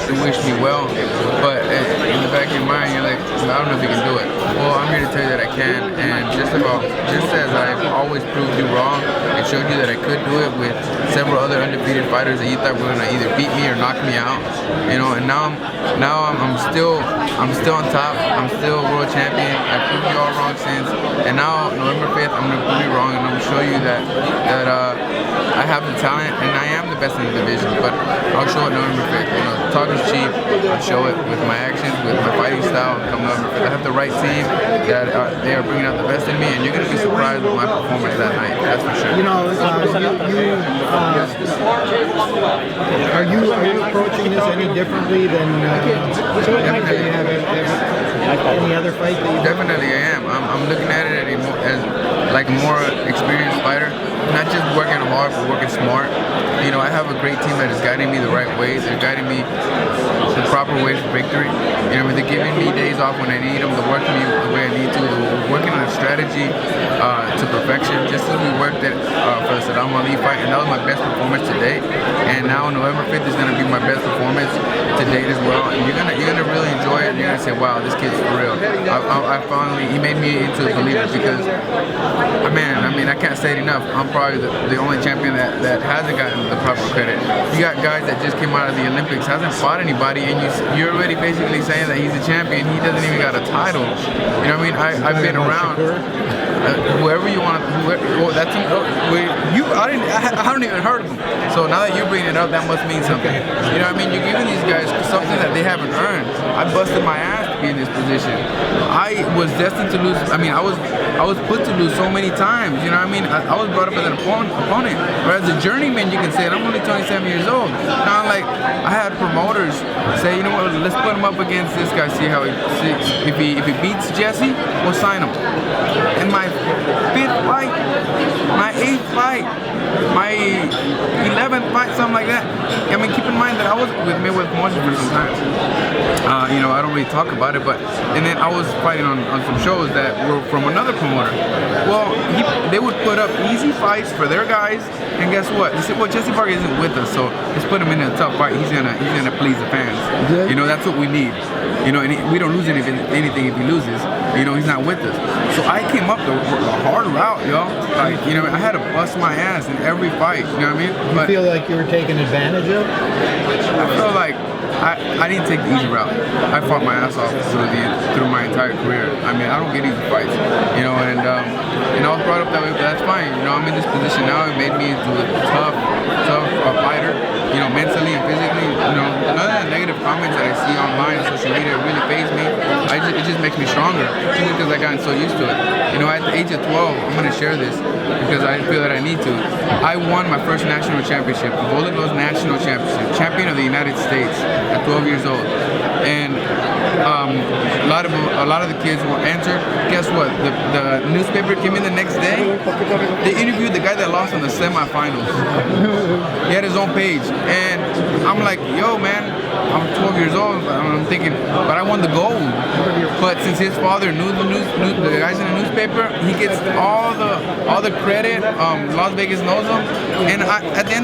to wish me well, but in the back of your mind, you're like, I don't know if you can do it. Well, I'm here to tell you that I can, and just as I've always proved you wrong and showed you that I could do it with several other undefeated fighters that you thought were gonna either beat me or knock me out, you know. And now I'm still on top. I'm still world champion. I proved you all wrong since, and now November 5th, I'm gonna prove you wrong, and I'm gonna show you that I have the talent and I am the best in the division. But I'll show it November 5th. You know, talk is cheap. I'll show it with my actions, with my fighting style. Come November 5th, I have the right team that they are bringing out the best in me, and you're gonna be surprised with my performance that night. That's for sure. You know, are you approaching this any differently than definitely. Any other fight that you Definitely I am. I'm looking at it as like a more experienced fighter, not just working hard but working smart. You know, I have a great team that is guiding me the right way. They're guiding me the proper way for victory. You know, they're giving me days off when I need them. They're working me the way I need to. They're working on a strategy to perfection, just as we worked at for the Saddam Ali fight, and that was my best performance to date. And now November 5th is gonna be my best performance to date as well. And you're gonna really enjoy it. And you're gonna say, wow, this kid's for real. He made me into a believer because, man, I mean, I can't say it enough. I'm probably the only champion that hasn't gotten the proper credit. You got guys that just came out of the Olympics, hasn't fought anybody, and you're already basically saying that he's a champion. He doesn't even got a title. You know what I mean? I've been around. Whoever you want to, that's I don't even heard of him. So now that you're bringing it up, that must mean something. You know what I mean? You're giving these guys something that they haven't earned. I busted my ass to be in this position. I was destined to lose. I mean, I was put to lose so many times. You know what I mean? I was brought up as an opponent, or as a journeyman, you can say it. I'm only 27 years old. Kind of like I had promoters say, you know what? Let's put him up against this guy. See how if he beats Jessie, we'll sign him. In my 5th fight, my 8th fight, my 11th fight, something like that. I mean, keep in mind that I was with Mayweather Promotions for some time. You know, I don't really talk about it, and then I was fighting on some shows that were from another promoter. Well, they would put up easy fights for their guys, and guess what? They said, well, Jessie Vargas isn't with us, so let's put him in a tough fight. He's gonna please the fans. You know, that's what we need. You know, and we don't lose anything if he loses. You know, he's not with us. So I came up the hard route, yo. Like, you know, I had to bust my ass in every fight. You know what I mean? You feel like you were taken advantage of? I feel like I didn't take the easy route. I fought my ass off through my entire career. I mean, I don't get easy fights, you know, and I was brought up that way, but that's fine. You know, I'm in this position now. It made me into a tough fighter, you know, mentally and physically. You know, none of the negative comments that I see online on social media really faze me. It just makes me stronger, simply because I've gotten so used to it. You know, at the age of 12, I'm going to share this because I feel that I need to. I won my first national championship, the Golden Gloves National Championship, champion of the United States at 12 years old. And a lot of the kids were entered. Guess what? The newspaper came in the next day. They interviewed the guy that lost in the semifinals. He had his own page, and I'm like, yo, man, I'm 12 years old. I'm thinking, but I won the gold. But since his father knew the guys in the newspaper, he gets all the credit. Las Vegas knows him, and at the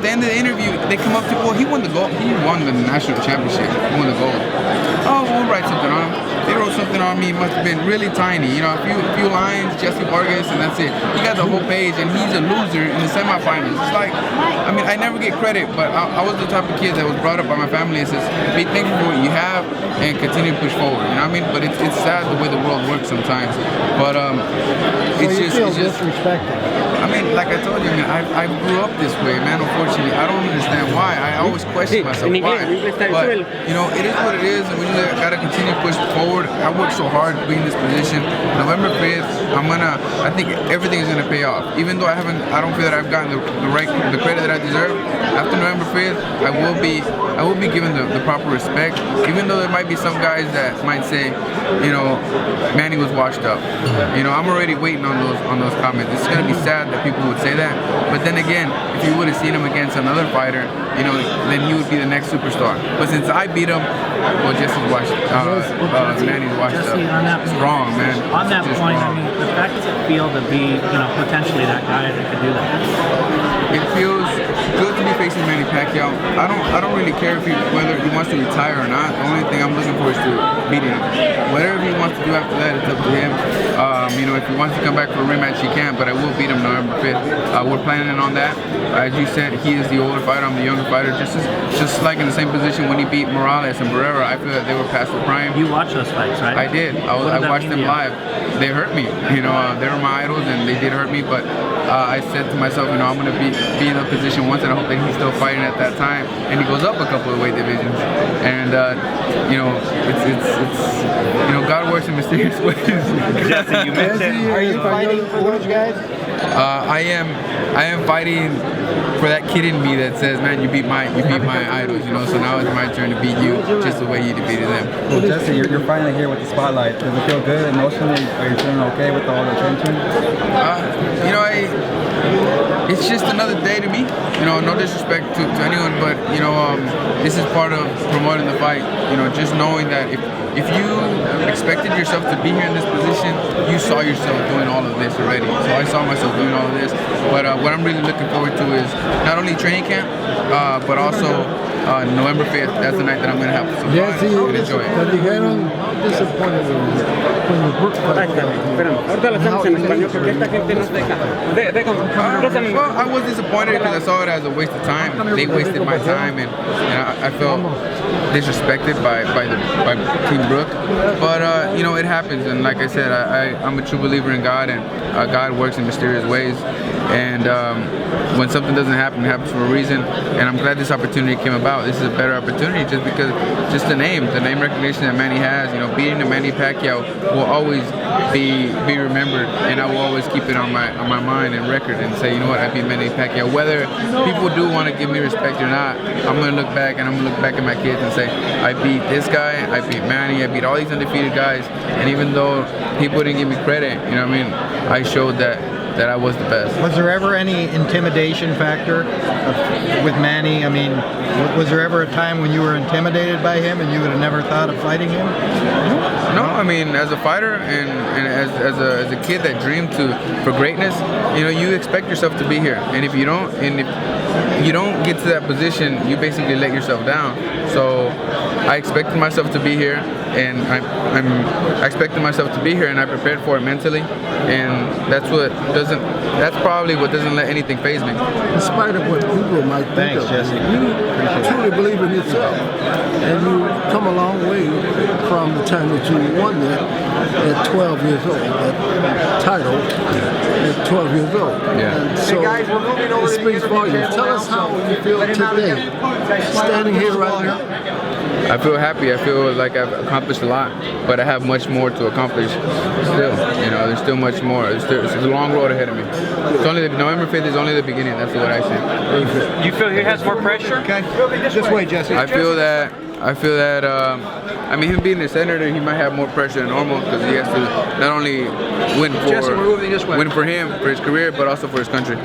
end of the interview, they come up to, well, he won the gold. He won the national championship. He won the gold. Oh, we'll write something on him. They wrote something on me. It must have been really tiny, you know, a few lines, Jessie Vargas, and that's it. He got the whole page, and he's a loser in the semifinals. It's like, I mean, I never get credit, but I was the type of kid that was brought up by my family and says, be thankful for what you have and continue to push forward. You know what I mean? But it's sad the way the world works sometimes. But it's just disrespected. I mean, like I told you, man, I grew up this way, man. Unfortunately, I don't understand why. I always question myself why. But you know, it is what it is, and we just gotta continue to push forward. I worked so hard to be in this position. November 5th, I think everything is gonna pay off. Even though I don't feel that I've gotten the credit that I deserve. After November 5th, I will be given the proper respect. Even though there might be some guys that might say, you know, Manny was washed up. You know, I'm already waiting on those comments. It's gonna be sad that people would say that, but then again, if you would have seen him against another fighter, you know, then he would be the next superstar. But since I beat him, well, Jesse's watched. Manny's washed up. Jesse, on that Strong, man. On that Just point, strong. I mean, the fact does it feel to be, potentially that guy that could do that? It feels good to be facing Manny Pacquiao. I don't really care whether he wants to retire or not. The only thing I'm looking for is to beat him. Whatever he wants to do after that, it's up to him. If he wants to come back for a rematch, he can, but I will beat him November 5th. We're planning on that. As you said, he is the older fighter, I'm the younger fighter. Just like in the same position when he beat Morales and Barrera, I feel that they were past the prime. You watched those fights, right? I did. I watched them live. They hurt me. They were my idols and they did hurt me, but I said to myself, I'm going to be in a position once, and I hope that he's still fighting at that time. And he goes up a couple of weight divisions. And, God works in mysterious ways. Jesse, you mentioned. Are you fighting for those guys? I am fighting for that kid in me that says, man, you beat my idols, so now it's my turn to beat you just the way you defeated them. Well, Jesse, you're finally here with the spotlight. Does it feel good emotionally? Are you feeling okay with all the attention? It's just another day to me. No disrespect to anyone, but this is part of promoting the fight. Just knowing that if you expected yourself to be here in this position, you saw yourself doing all of this already. So I saw myself doing all of this. But what I'm really looking forward to is not only training camp, but also November 5th. That's the night that I'm going to have some fun and enjoy it. Te dijeron disappointed when the Brook fight. Ahorita lo hacemos en español porque esta gente nos deja. Well, I was disappointed because I saw it as a waste of time. They wasted my time, and I felt disrespected by Team Brook. But it happens, and like I said, I'm a true believer in God, and God works in mysterious ways. And when something doesn't happen, it happens for a reason. And I'm glad this opportunity came about. This is a better opportunity just the name recognition that Manny has. Beating the Manny Pacquiao will always be remembered, and I will always keep it on my mind and record and say, I beat Manny Pacquiao. Whether people do want to give me respect or not, I'm gonna look back at my kids and say, I beat this guy, I beat Manny, I beat all these undefeated guys, and even though people didn't give me credit, I showed that I was the best. Was there ever any intimidation factor with Manny? I mean, was there ever a time when you were intimidated by him and you would have never thought of fighting him? No, as a fighter and as a kid that dreamed for greatness, you expect yourself to be here. And if you don't get to that position, you basically let yourself down. So I expected myself to be here, and I expected myself to be here, and I prepared for it mentally, and that's probably what doesn't let anything faze me. In spite of what people might think of Jesse. you truly believe in yourself, and you come a long way from the time that you won that at 12 years old, that title at 12 years old. Yeah. And so it speaks volumes. Tell us how you feel today, standing here right now. I feel happy. I feel like I've accomplished a lot, but I have much more to accomplish still. There's still much more. It's a long road ahead of me. It's only November 5th is only the beginning. That's what I see. You feel he has more pressure? Okay, just wait, Jesse. I feel that. Him being the senator, he might have more pressure than normal because he has to not only win for him, for his career, but also for his country.